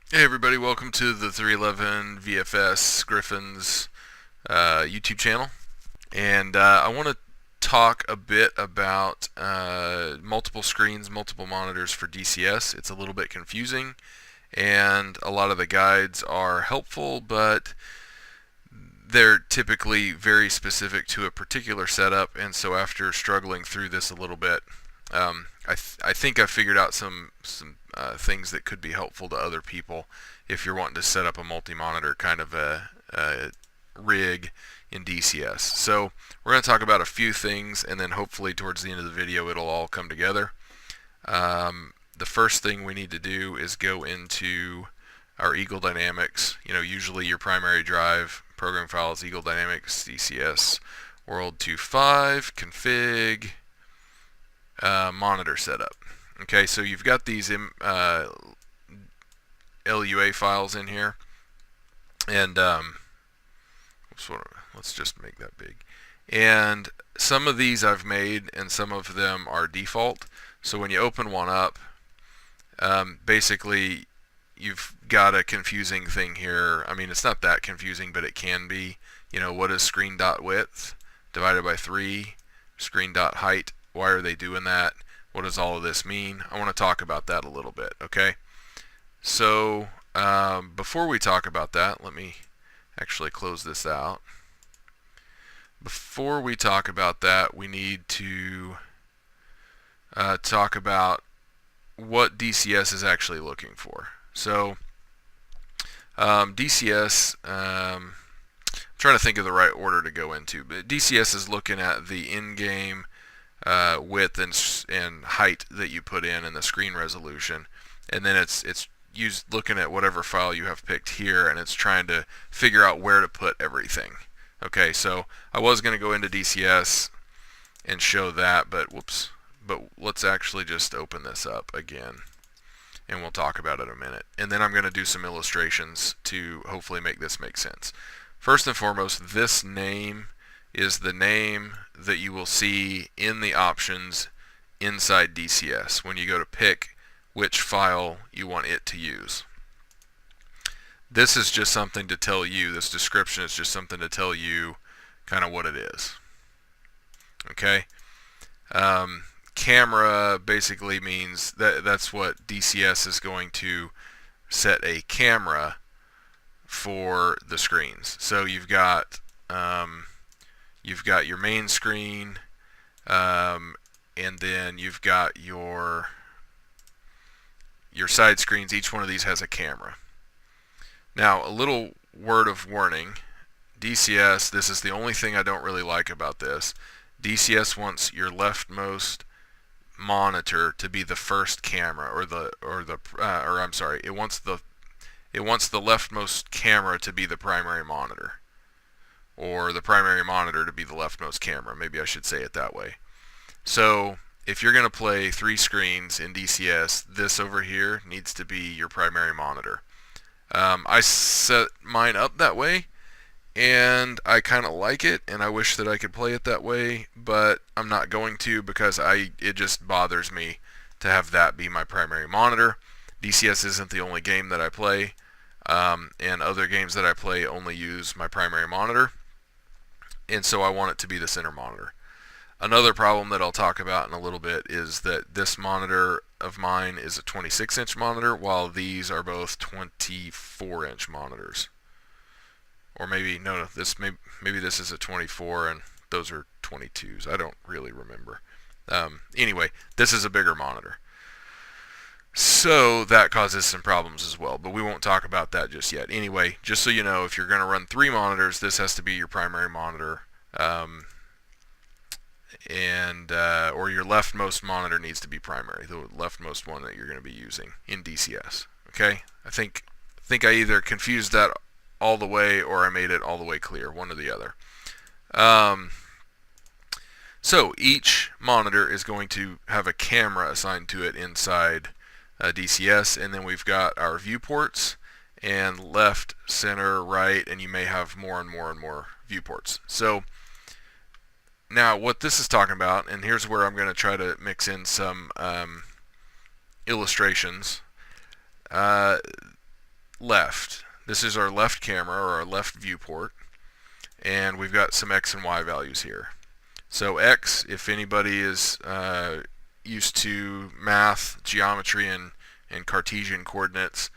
Hey everybody, welcome to the 311 VFS Griffins YouTube channel. And I want to talk a bit about multiple screens, multiple monitors for DCS. It's a little bit confusing, and a lot of the guides are helpful, but they're typically very specific to a particular setup, and so after struggling through this a little bit, I think I figured out some things that could be helpful to other people if you're wanting to set up a multi-monitor kind of a rig in DCS. So we're going to talk about a few things, and then hopefully towards the end of the video it'll all come together. The first thing we need to do is go into our Eagle Dynamics. Usually your primary drive program file is Eagle Dynamics DCS World 2.5 config monitor setup. Okay, so you've got these LUA files in here, and let's just make that big. And some of these I've made, and some of them are default. So when you open one up, basically you've got a confusing thing here. I mean, it's not that confusing, but it can be. What is screen dot width divided by 3? Screen dot height. Why are they doing that? What does all of this mean? I want to talk about that a little bit, okay? So before we talk about that, let me actually close this out. Before we talk about that, we need to talk about what DCS is actually looking for. So DCS, I'm trying to think of the right order to go into, but DCS is looking at the in-game width and height that you put in and the screen resolution, and then it's looking at whatever file you have picked here, and it's trying to figure out where to put everything. Okay, so I was going to go into DCS and show that, but whoops. But let's actually just open this up again, and we'll talk about it in a minute. And then I'm going to do some illustrations to hopefully make this make sense. First and foremost, this name is the name that you will see in the options inside DCS when you go to pick which file you want it to use. This is just something to tell you, this description is just something to tell you kind of what it is. Okay? Camera basically means that's what DCS is going to set a camera for the screens. So you've got your main screen, and then you've got your side screens. Each one of these has a camera. Now, a little word of warning. DCS, this is the only thing I don't really like about this. DCS wants your leftmost monitor to be the first camera, it wants the leftmost camera to be the primary monitor, or the primary monitor to be the leftmost camera. Maybe I should say it that way. So if you're going to play 3 screens in DCS, this over here needs to be your primary monitor. I set mine up that way, and I kind of like it, and I wish that I could play it that way, but I'm not going to because it just bothers me to have that be my primary monitor. DCS isn't the only game that I play, and other games that I play only use my primary monitor, and so I want it to be the center monitor. Another problem that I'll talk about in a little bit is that this monitor of mine is a 26-inch monitor, while these are both 24-inch monitors. Or maybe maybe this is a 24 and those are 22s. I don't really remember. Anyway, this is a bigger monitor, so that causes some problems as well, but we won't talk about that just yet. Anyway, just so you know, if you're going to run 3 monitors, this has to be your primary monitor, or your leftmost monitor needs to be primary, the leftmost one that you're going to be using in DCS. Okay, I think I either confused that all the way or I made it all the way clear, one or the other. So each monitor is going to have a camera assigned to it inside DCS, and then we've got our viewports, and left, center, right, and you may have more and more and more viewports. So now what this is talking about, and here's where I'm going to try to mix in some illustrations. left. This is our left camera or our left viewport, and we've got some X and Y values here. So X, if anybody is used to math, geometry, and Cartesian coordinates,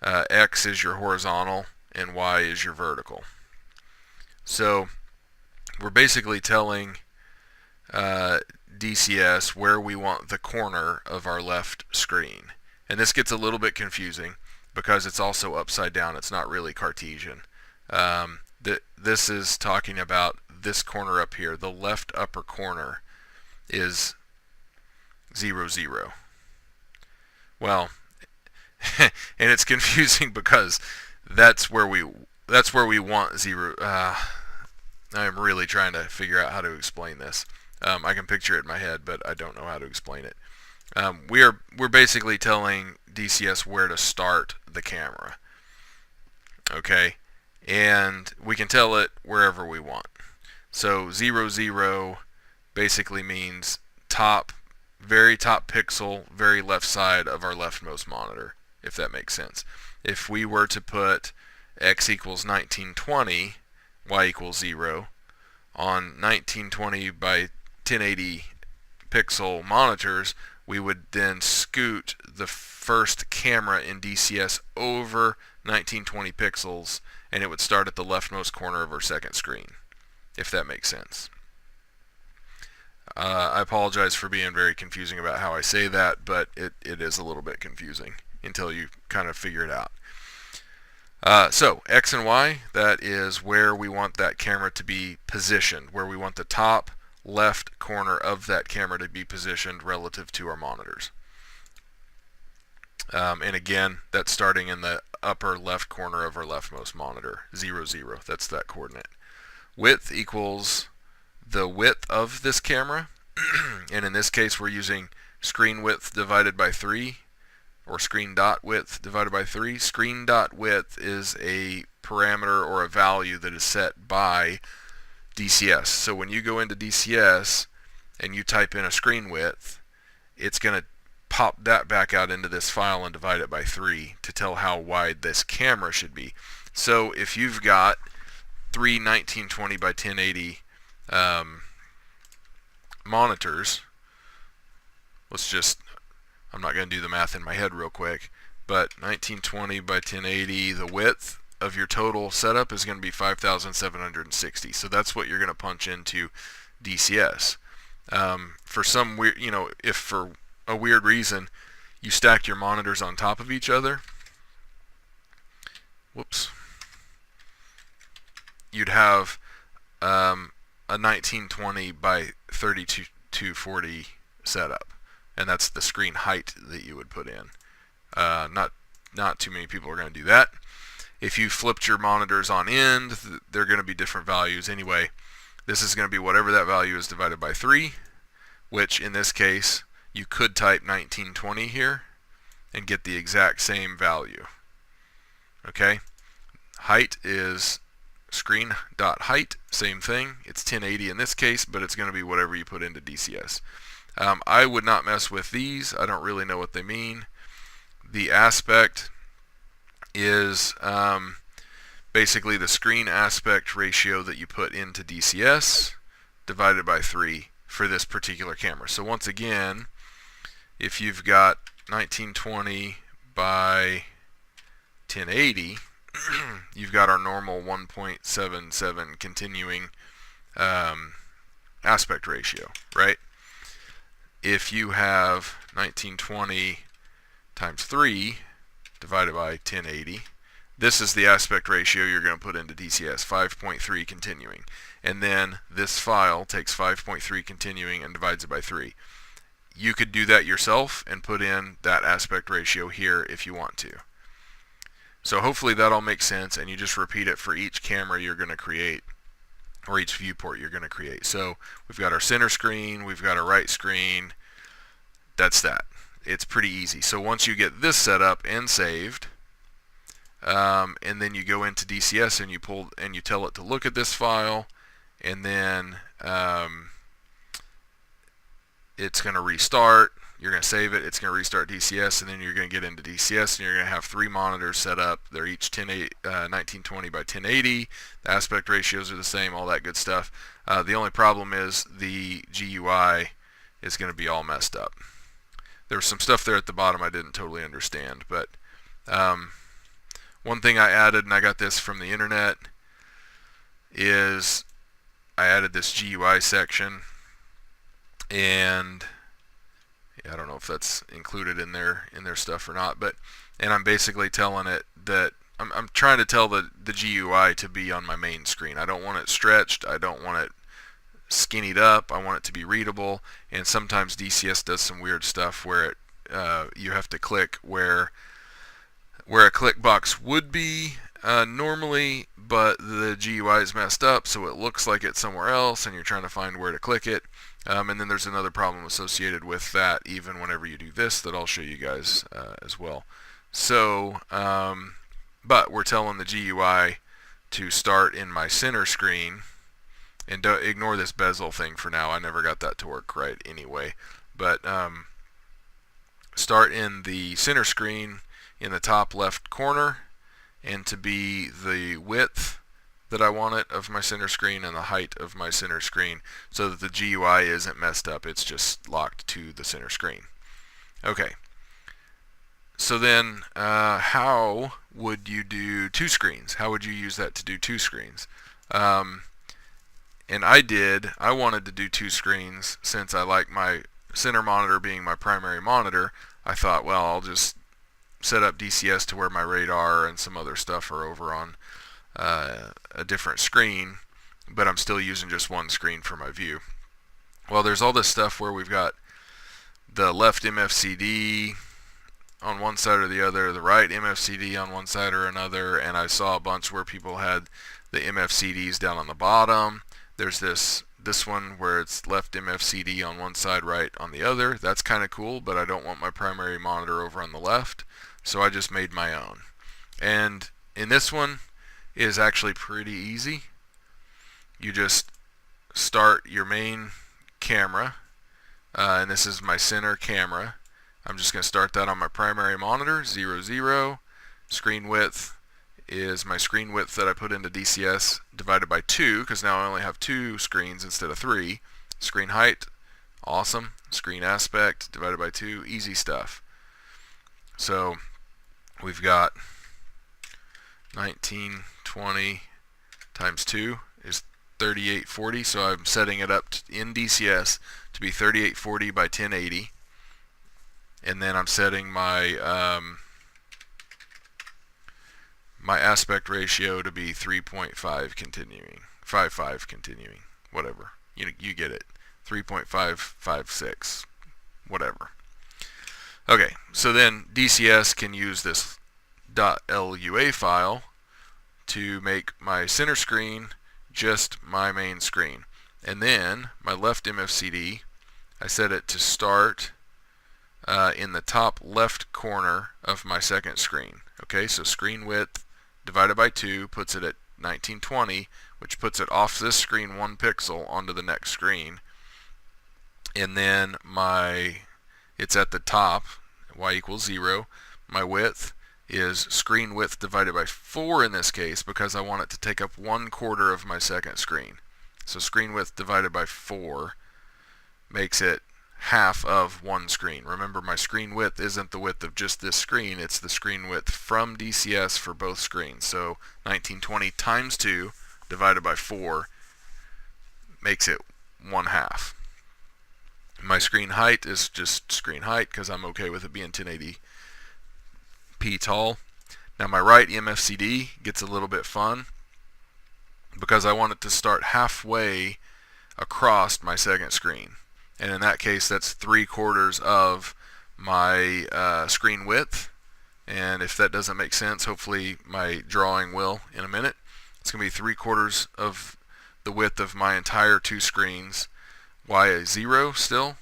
X is your horizontal and Y is your vertical. So we're basically telling DCS where we want the corner of our left screen. And this gets a little bit confusing because it's also upside down. It's not really Cartesian. This is talking about this corner up here. The left upper corner is 0, 0. Well, and it's confusing because that's where we want 0. I'm really trying to figure out how to explain this. I can picture it in my head, but I don't know how to explain it. We're basically telling DCS where to start the camera. Okay, and we can tell it wherever we want. So 0, 0 basically means very top pixel, very left side of our leftmost monitor, if that makes sense. If we were to put X equals 1920, Y equals 0 on 1920 by 1080 pixel monitors, we would then scoot the first camera in DCS over 1920 pixels, and it would start at the leftmost corner of our second screen, if that makes sense. I apologize for being very confusing about how I say that, but it is a little bit confusing until you kind of figure it out. So X and Y, that is where we want that camera to be positioned, where we want the top left corner of that camera to be positioned relative to our monitors. And again, that's starting in the upper left corner of our leftmost monitor, 0, 0. That's that coordinate. Width equals the width of this camera, and in this case we're using screen width divided by 3, or screen dot width divided by 3. Screen dot width is a parameter or a value that is set by DCS. So when you go into DCS and you type in a screen width, it's going to pop that back out into this file and divide it by 3 to tell how wide this camera should be. So if you've got 3 1920 by 1080 monitors, I'm not going to do the math in my head real quick, but 1920 by 1080, the width of your total setup is going to be 5,760. So that's what you're going to punch into DCS. For some weird, if for a weird reason you stack your monitors on top of each other, you'd have a 1920 by 3240 setup, and that's the screen height that you would put in. Not too many people are going to do that. If you flipped your monitors on end, they're going to be different values anyway. This is going to be whatever that value is divided by 3, which in this case you could type 1920 here and get the exact same value. Okay, height is screen.height, same thing. It's 1080 in this case, but it's going to be whatever you put into DCS. I would not mess with these. I don't really know what they mean. The aspect is basically the screen aspect ratio that you put into DCS divided by 3 for this particular camera. So once again, if you've got 1920 by 1080, you've got our normal 1.77 continuing aspect ratio, right? If you have 1920 times 3 divided by 1080, this is the aspect ratio you're going to put into DCS, 5.3 continuing. And then this file takes 5.3 continuing and divides it by 3. You could do that yourself and put in that aspect ratio here if you want to. So hopefully that all makes sense, and you just repeat it for each camera you're going to create, or each viewport you're going to create. So we've got our center screen, we've got our right screen. That's that. It's pretty easy. So once you get this set up and saved, and then you go into DCS and you tell it to look at this file, and then it's going to restart. you're going to save it, it's going to restart DCS, and then you're going to get into DCS, and you're going to have 3 monitors set up. They're each 1920 by 1080. The aspect ratios are the same, all that good stuff. The only problem is the GUI is going to be all messed up. There was some stuff there at the bottom I didn't totally understand, but one thing I added, and I got this from the internet, is I added this GUI section, and I don't know if that's included in their stuff or not, but I'm basically telling it that I'm trying to tell the GUI to be on my main screen. I don't want it stretched. I don't want it skinnied up. I want it to be readable. And sometimes DCS does some weird stuff where it you have to click where a click box would be normally, but the GUI is messed up, so it looks like it's somewhere else, and you're trying to find where to click it. And then there's another problem associated with that, even whenever you do this, that I'll show you guys as well. So, but we're telling the GUI to start in my center screen, and don't ignore this bezel thing for now. I never got that to work right anyway. But start in the center screen in the top left corner, and to be the width that I want it of my center screen and the height of my center screen, so that the GUI isn't messed up, it's just locked to the center screen. Okay, so then how would you do 2 screens? How would you use that to do 2 screens? And I wanted to do 2 screens since I like my center monitor being my primary monitor. I thought, well, I'll just set up DCS to where my radar and some other stuff are over on a different screen, but I'm still using just 1 screen for my view. Well, there's all this stuff where we've got the left MFCD on one side or the other, the right MFCD on one side or another, and I saw a bunch where people had the MFCDs down on the bottom. There's this one where it's left MFCD on one side, right on the other. That's kind of cool, but I don't want my primary monitor over on the left, so I just made my own. And in this one is actually pretty easy. You just start your main camera, and this is my center camera. I'm just going to start that on my primary monitor, 0, 0. Screen width is my screen width that I put into DCS divided by 2, because now I only have 2 screens instead of 3. Screen height, awesome. Screen aspect divided by 2, easy stuff. So we've got 1920 times 2 is 3840, so I'm setting it up in DCS to be 3840 by 1080, and then I'm setting my my aspect ratio to be 3.5 continuing, 5.5 continuing, whatever. You get it. 3.556, whatever. Okay, so then DCS can use this .lua file to make my center screen just my main screen. And then my left MFCD, I set it to start in the top left corner of my second screen. Okay, so screen width divided by 2 puts it at 1920, which puts it off this screen 1 pixel onto the next screen. And then it's at the top, y equals 0. My width is screen width divided by 4 in this case, because I want it to take up 1/4 of my second screen. So screen width divided by 4 makes it half of 1 screen. Remember, my screen width isn't the width of just this screen, it's the screen width from DCS for both screens. So 1920 times 2 divided by 4 makes it 1/2. My screen height is just screen height, because I'm okay with it being 1080p tall. Now my right MFCD gets a little bit fun, because I want it to start halfway across my second screen. And in that case, that's 3/4 of my screen width. And if that doesn't make sense, hopefully my drawing will in a minute. It's going to be 3/4 of the width of my entire 2 screens. Y is 0 still.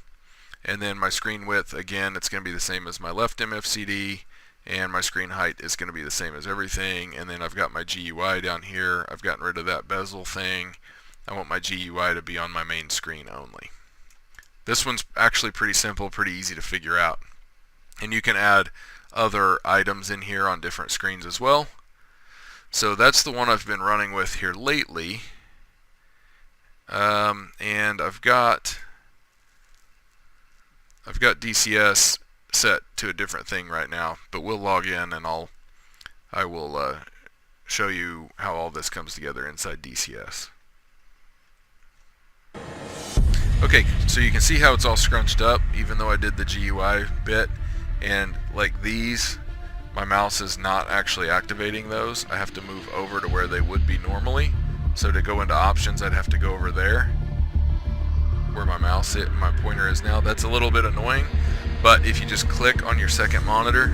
And then my screen width, again, it's going to be the same as my left MFCD. And my screen height is going to be the same as everything. And then I've got my GUI down here. I've gotten rid of that bezel thing. I want my GUI to be on my main screen only. This one's actually pretty simple, pretty easy to figure out. And you can add other items in here on different screens as well. So that's the one I've been running with here lately. And I've got DCS set to a different thing right now, but we'll log in and I will show you how all this comes together inside DCS. Okay, so you can see how it's all scrunched up, even though I did the GUI bit, and like these, my mouse is not actually activating those. I have to move over to where they would be normally. So to go into options, I'd have to go over there where my my pointer is now. That's a little bit annoying, but if you just click on your second monitor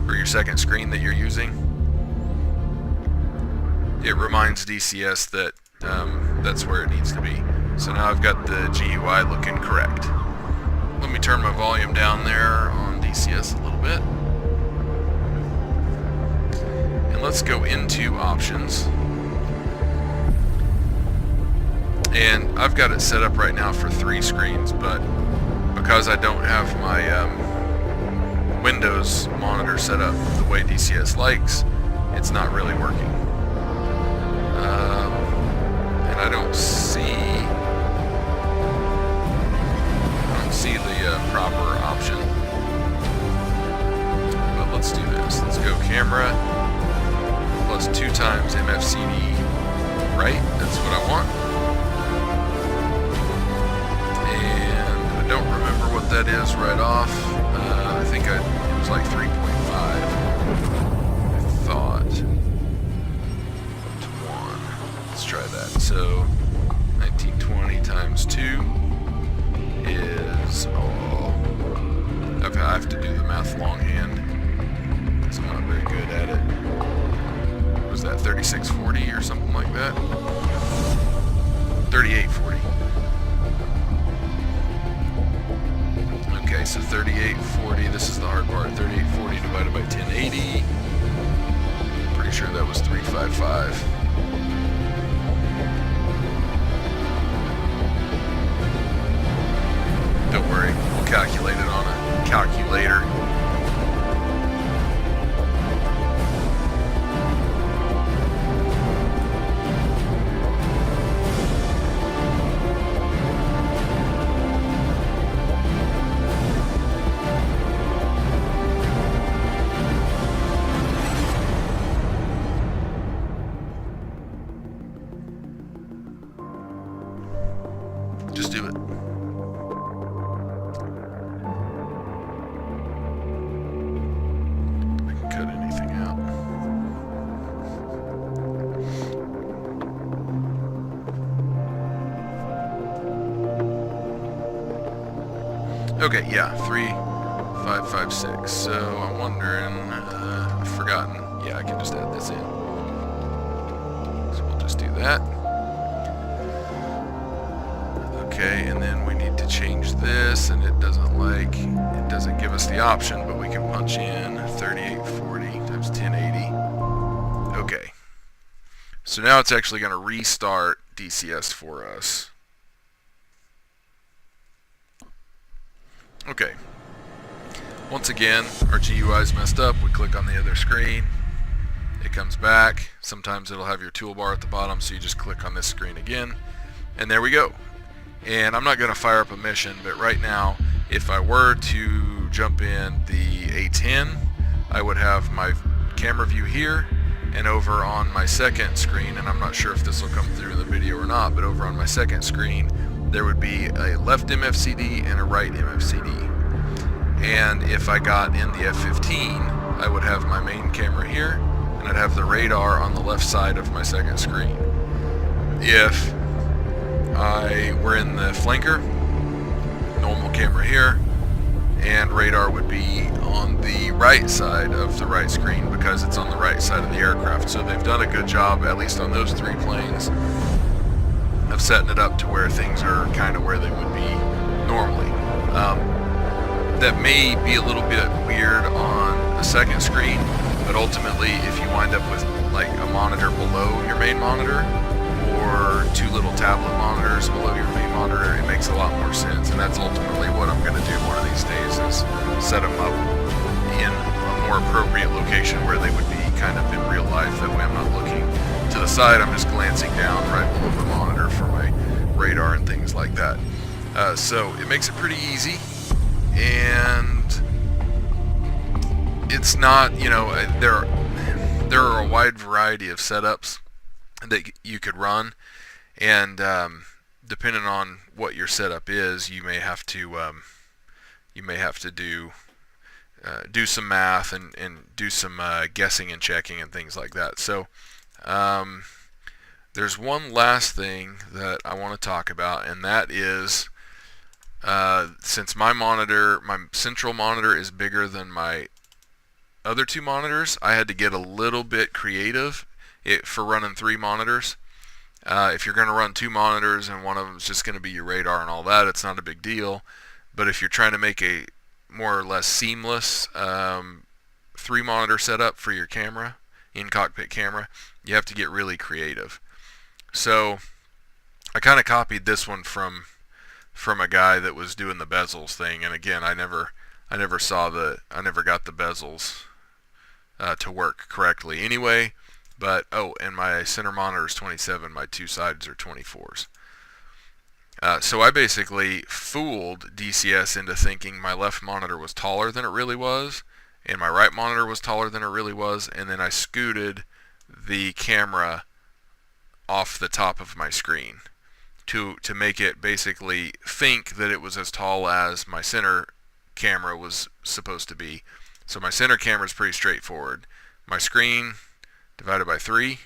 or your second screen that you're using, it reminds DCS that that's where it needs to be. So now I've got the GUI looking correct. Let me turn my volume down there on DCS a little bit. And let's go into options. And I've got it set up right now for 3 screens, but because I don't have my Windows monitor set up the way DCS likes, it's not really working. And I don't see the proper option. But let's do this. Let's go camera plus 2 times MFCD right. That's what I want. And I don't remember what that is right off. I think it was like 3.5. I thought. To 1. Let's try that. So 1920 times 2 is, I have to do the math longhand because I'm not very good at it. Was that 3640 or something like that? 3840. Okay, so 3840, this is the hard part. 3840 divided by 1080. Pretty sure that was 355. Don't worry, we'll calculate it on a calculator. Just do it. Okay, yeah, 3556. So I'm wondering, I've forgotten. Yeah, I can just add this in. So we'll just do that. Okay, and then we need to change this, and it doesn't give us the option, but we can punch in 3840 times 1080. Okay. So now it's actually going to restart DCS for us. Okay, once again, our GUI is messed up. We click on the other screen, it comes back. Sometimes it'll have your toolbar at the bottom, so you just click on this screen again, and there we go. And I'm not going to fire up a mission, but right now, if I were to jump in the A10, I would have my camera view here, and over on my second screen, and I'm not sure if this will come through in the video or not, but over on my second screen, there would be a left MFCD and a right MFCD. And if I got in the F15, I would have my main camera here, and I'd have the radar on the left side of my second screen. If I were in the flanker, normal camera here, and radar would be on the right side of the right screen because it's on the right side of the aircraft. So they've done a good job, at least on those 3 planes, of setting it up to where things are kind of where they would be normally. That may be a little bit weird on a second screen, but ultimately if you wind up with like a monitor below your main monitor, or two little tablet monitors below your main monitor, it makes a lot more sense. And that's ultimately what I'm going to do one of these days, is set them up in a more appropriate location where they would be kind of in real life. That way I'm not looking to the side, I'm just glancing down right below the monitor for my radar and things like that. So it makes it pretty easy, and it's not, you know, there are a wide variety of setups that you could run, and depending on what your setup is, you may have to do some math and do some guessing and checking and things like that. So there's one last thing that I want to talk about, and that is since my central monitor is bigger than my other two monitors, I had to get a little bit creative for running 3 monitors. If you're going to run 2 monitors and one of them is just going to be your radar and all that, it's not a big deal. But if you're trying to make a more or less seamless 3-monitor setup for your camera, in-cockpit camera, you have to get really creative. So I kind of copied this one from a guy that was doing the bezels thing, and again, I never got the bezels to work correctly anyway. But and my center monitor is 27, my 2 sides are 24s. So I basically fooled DCS into thinking my left monitor was taller than it really was, and my right monitor was taller than it really was, and then I scooted the camera off the top of my screen to make it basically think that it was as tall as my center camera was supposed to be. So my center camera is pretty straightforward. My screen divided by 3.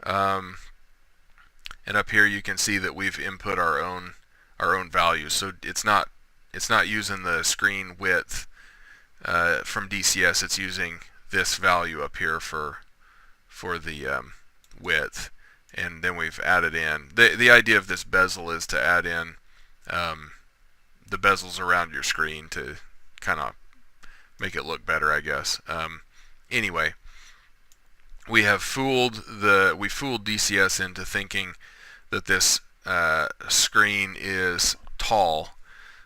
And up here you can see that we've input our own values. So it's not using the screen width from DCS. It's using this value up here for the width, and then we've added in the idea of this bezel is to add in the bezels around your screen to kind of make it look better, I guess. Anyway, we fooled DCS into thinking that this screen is tall,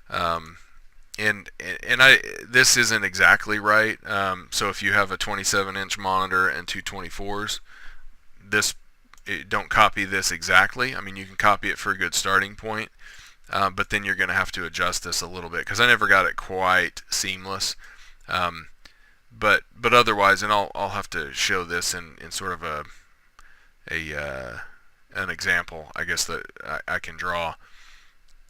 and this isn't exactly right. So if you have a 27-inch monitor and 2 24s, don't copy this exactly. I mean, you can copy it for a good starting point, but then you're going to have to adjust this a little bit, because I never got it quite seamless. But otherwise, and I'll have to show this in sort of an example, I guess, that I can draw.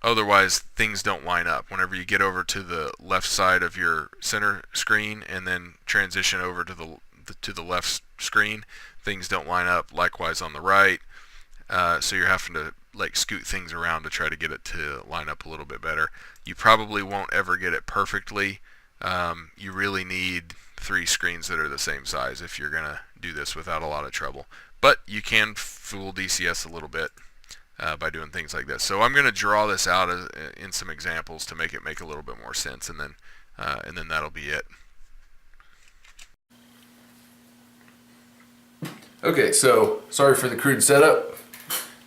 Otherwise, things don't line up. Whenever you get over to the left side of your center screen and then transition over to the left screen, things don't line up. Likewise on the right. So you're having to scoot things around to try to get it to line up a little bit better. You probably won't ever get it perfectly. You really need 3 screens that are the same size if you're gonna do this without a lot of trouble. But you can fool DCS a little bit by doing things like this. So I'm going to draw this out in some examples to make it make a little bit more sense, and then that'll be it. Okay, so sorry for the crude setup,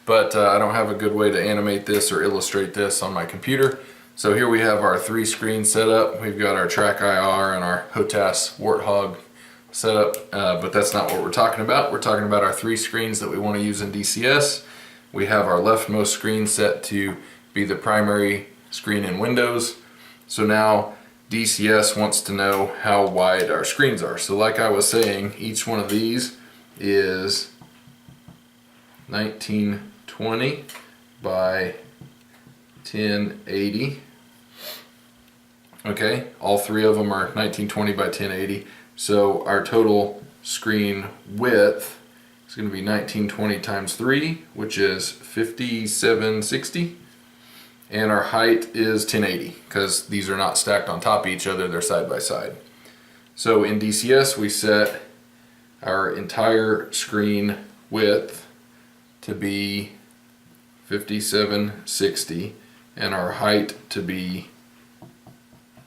but I don't have a good way to animate this or illustrate this on my computer. So here we have our 3-screen setup. We've got our Track IR and our HOTAS Warthog setup, but that's not what we're talking about. We're talking about our 3 screens that we want to use in DCS. We have our leftmost screen set to be the primary screen in Windows. So now DCS wants to know how wide our screens are. So like I was saying, each one of these is 1920 by 1080. Okay, all 3 of them are 1920 by 1080. So our total screen width is going to be 1920 times 3, which is 5760. And our height is 1080, because these are not stacked on top of each other, they're side by side. So in DCS we set our entire screen width to be 5760 and our height to be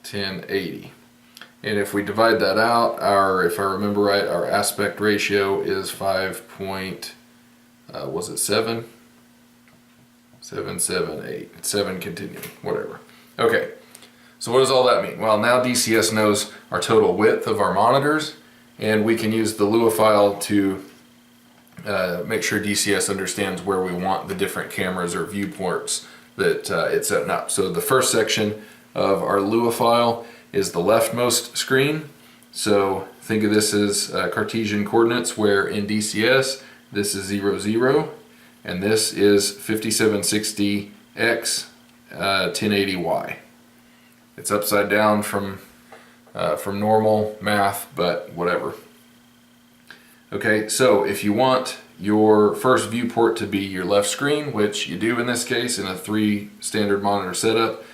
1080. And if we divide that out, if I remember right, our aspect ratio is 5.2 was it 7? 7, 7, 8. 7 continuing, whatever. Okay, so what does all that mean? Well, now DCS knows our total width of our monitors, and we can use the Lua file to make sure DCS understands where we want the different cameras or viewports that it's setting up. So the first section of our Lua file is the leftmost screen. So think of this as Cartesian coordinates, where in DCS this is 0, 0, and this is 5760x 1080y. It's upside down from normal math, but whatever. Okay, so if you want your first viewport to be your left screen, which you do in this case in a 3 standard monitor setup,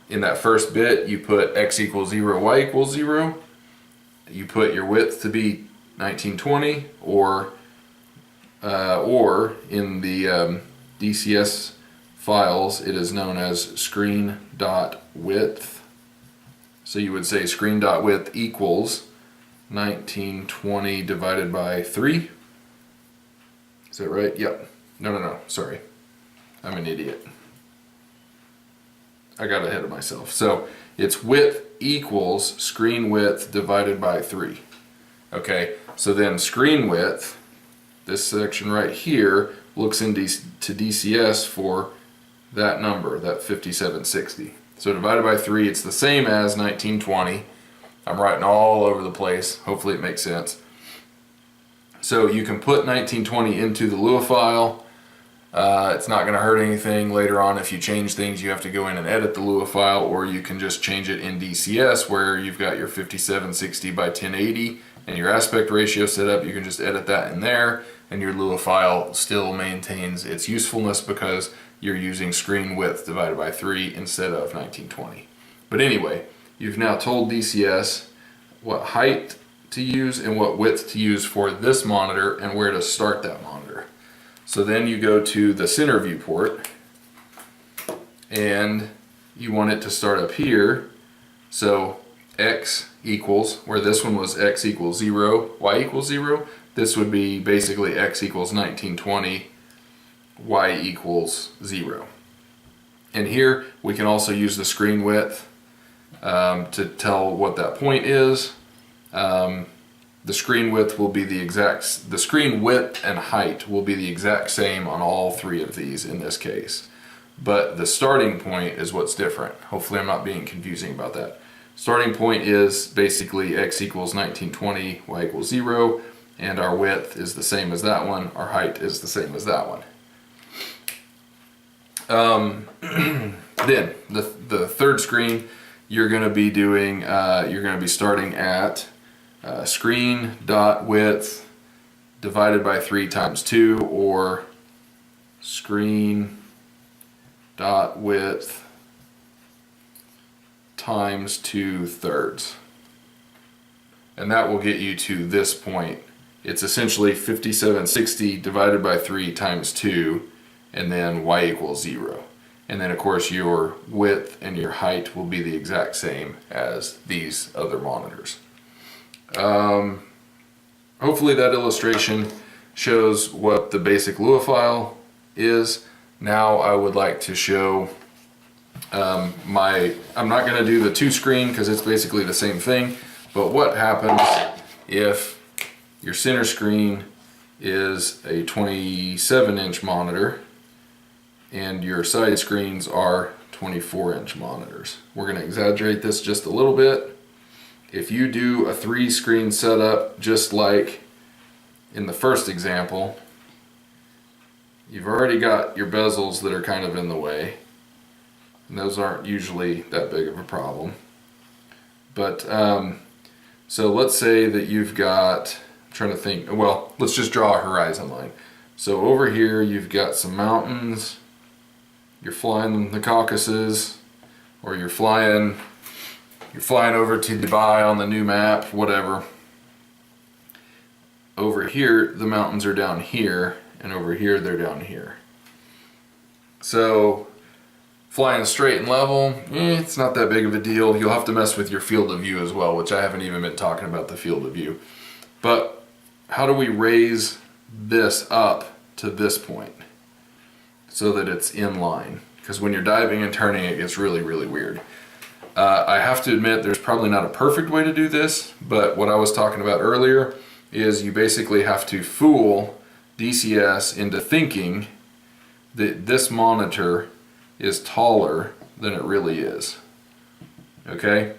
in that first bit you put x equals 0, y equals 0. You put your width to be 1920, or in the DCS files it is known as screen.width. So you would say screen.width equals 1920 divided by 3. Is that right? Yep. No, sorry. I'm an idiot. I got ahead of myself. So it's width equals screen width divided by 3. Okay, so then screen width, this section right here, looks into DCS for that number, that 5760. So divided by 3, it's the same as 1920. I'm writing all over the place. Hopefully it makes sense. So you can put 1920 into the Lua file. It's not going to hurt anything. Later on, if you change things, you have to go in and edit the Lua file, or you can just change it in DCS where you've got your 5760 by 1080 and your aspect ratio set up. You can just edit that in there, and your Lua file still maintains its usefulness because you're using screen width divided by 3 instead of 1920. But anyway, you've now told DCS what height to use and what width to use for this monitor and where to start that monitor. So then you go to the center viewport and you want it to start up here. So x equals, where this one was x equals 0, y equals 0, this would be basically x equals 1920, y equals 0. And here we can also use the screen width to tell what that point is. The screen width will be the screen width and height will be the exact same on all 3 of these in this case. But the starting point is what's different. Hopefully I'm not being confusing about that. Starting point is basically x equals 1920, y equals 0, and our width is the same as that one, our height is the same as that one. Then the third screen, you're going to be doing, you're going to be starting at screen.width divided by 3 times 2, or screen.width times 2/3. And that will get you to this point. It's essentially 5760 divided by 3 times 2, and then y equals 0. And then of course your width and your height will be the exact same as these other monitors. Hopefully that illustration shows what the basic Lua file is. Now I would like to show I'm not going to do the 2 screen because it's basically the same thing, but what happens if your center screen is a 27-inch monitor and your side screens are 24-inch monitors. We're going to exaggerate this just a little bit. If you do a 3-screen setup just like in the first example, you've already got your bezels that are kind of in the way, and those aren't usually that big of a problem. But so let's say that you've got, I'm trying to think, well, let's just draw a horizon line. So over here you've got some mountains, you're flying the Caucasus, or you're flying over to Dubai on the new map, whatever. Over here the mountains are down here, and over here they're down here. So flying straight and level, it's not that big of a deal. You'll have to mess with your field of view as well, which I haven't even been talking about the field of view. But how do we raise this up to this point so that it's in line. Because when you're diving and turning, it gets really, really weird. I have to admit there's probably not a perfect way to do this, but what I was talking about earlier is you basically have to fool DCS into thinking that this monitor is taller than it really is. Okay?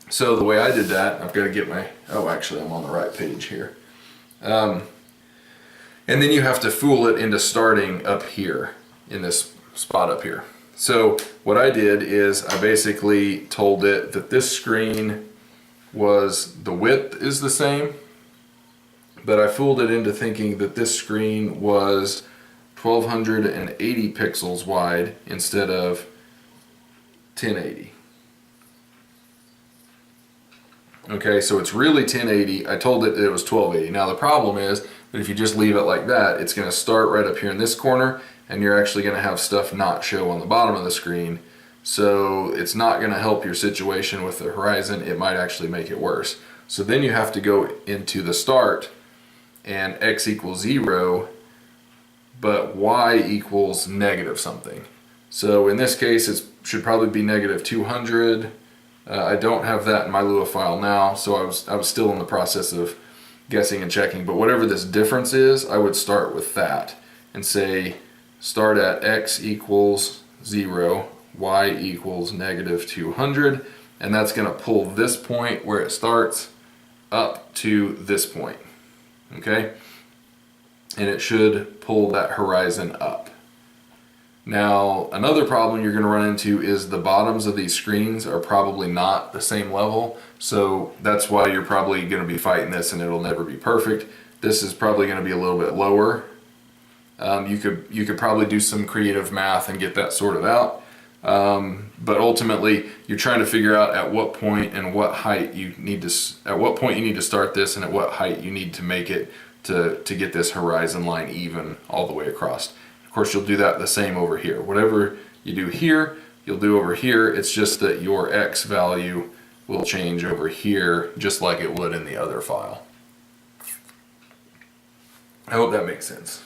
So the way I did that, I've got to get my, oh actually I'm on the right page here. And then you have to fool it into starting up here in this spot up here. So what I did is I basically told it that this screen was, the width is the same, but I fooled it into thinking that this screen was 1280 pixels wide instead of 1080. Okay, so it's really 1080. I told it that it was 1280. Now the problem is that if you just leave it like that, it's going to start right up here in this corner, and you're actually going to have stuff not show on the bottom of the screen. So it's not going to help your situation with the horizon. It might actually make it worse. So then you have to go into the start and x equals 0, but y equals negative something. So in this case, it should probably be negative 200. I don't have that in my Lua file now, so I was still in the process of guessing and checking. But whatever this difference is, I would start with that and say start at x equals 0, y equals negative 200, and that's going to pull this point where it starts up to this point. Okay? And it should pull that horizon up. Now, another problem you're going to run into is the bottoms of these screens are probably not the same level, so that's why you're probably going to be fighting this and it'll never be perfect. This is probably going to be a little bit lower. You could probably do some creative math and get that sorted out, but ultimately you're trying to figure out at what point and what height you need to start this, and at what height you need to make it to get this horizon line even all the way across. Of course, you'll do that the same over here. Whatever you do here, you'll do over here. It's just that your X value will change over here just like it would in the other file. I hope that makes sense.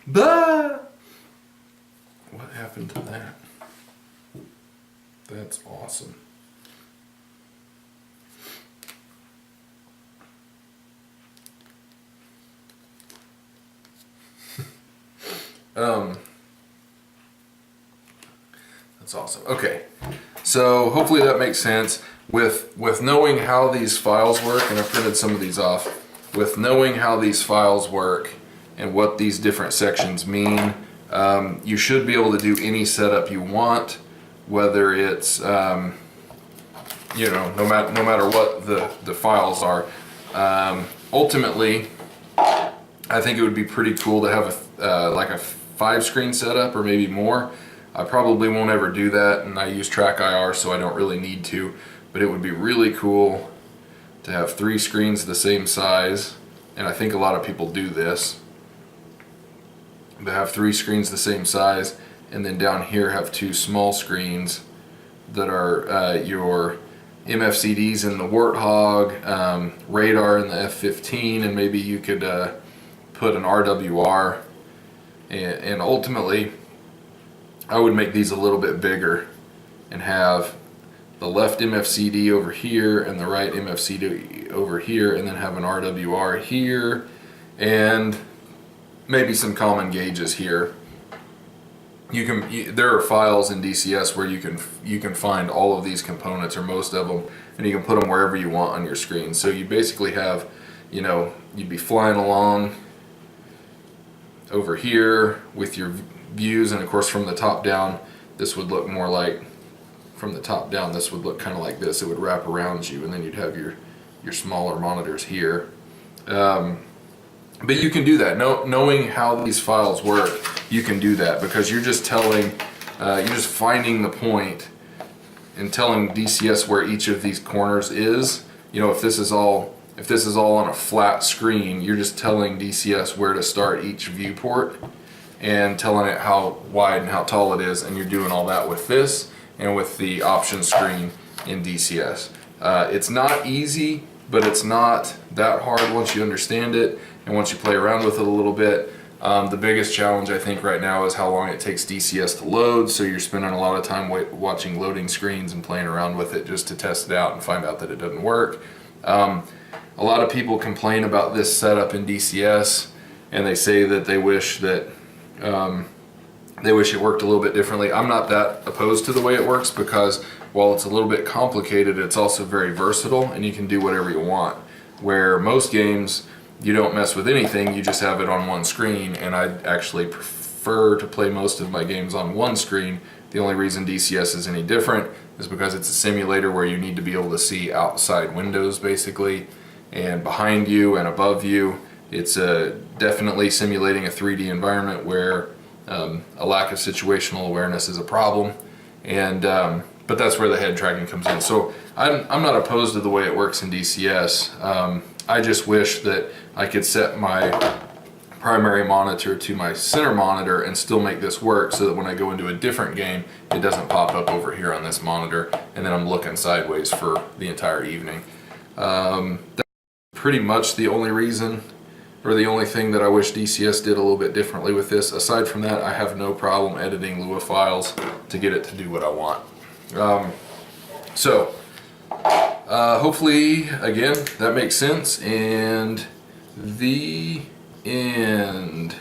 Bah! What happened to that? That's awesome. That's awesome. Okay, so hopefully that makes sense. With knowing how these files work, and I printed some of these off, with knowing how these files work and what these different sections mean, you should be able to do any setup you want, whether it's no matter what the files are. Ultimately, I think it would be pretty cool to have like a 5-screen setup or maybe more. I probably won't ever do that, and I use Track IR, so I don't really need to, but it would be really cool to have 3 screens the same size, and I think a lot of people do this. But have 3 screens the same size, and then down here have 2 small screens that are your MFCDs in the Warthog, radar in the F-15, and maybe you could put an RWR. And ultimately, I would make these a little bit bigger and have the left MFCD over here and the right MFCD over here, and then have an RWR here and maybe some common gauges here. There are files in DCS where you can find all of these components, or most of them, and you can put them wherever you want on your screen. So you basically have, you'd be flying along over here with your views, and of course from the top down this would look more like, this would look kind of like this. It would wrap around you, and then you'd have your smaller monitors here. But you can do that. Knowing how these files work, you can do that, because you're just finding the point and telling DCS where each of these corners is. If this is all on a flat screen, you're just telling DCS where to start each viewport and telling it how wide and how tall it is, and you're doing all that with this and with the option screen in DCS. It's not easy, but it's not that hard once you understand it and once you play around with it a little bit. The biggest challenge I think right now is how long it takes DCS to load, so you're spending a lot of time watching loading screens and playing around with it just to test it out and find out that it doesn't work. A lot of people complain about this setup in DCS, and they say that they wish that it worked a little bit differently. I'm not that opposed to the way it works, because while it's a little bit complicated, it's also very versatile and you can do whatever you want. Where most games, you don't mess with anything, you just have it on one screen, and I actually prefer to play most of my games on one screen. The only reason DCS is any different is because it's a simulator where you need to be able to see outside windows basically, and behind you and above you. It's definitely simulating a 3D environment where a lack of situational awareness is a problem, and but that's where the head tracking comes in. So I'm not opposed to the way it works in DCS. I just wish that I could set my primary monitor to my center monitor and still make this work, so that when I go into a different game, it doesn't pop up over here on this monitor and then I'm looking sideways for the entire evening. That's pretty much the only reason, or the only thing that I wish DCS did a little bit differently with this. Aside from that, I have no problem editing Lua files to get it to do what I want. Hopefully, again, that makes sense, and the end.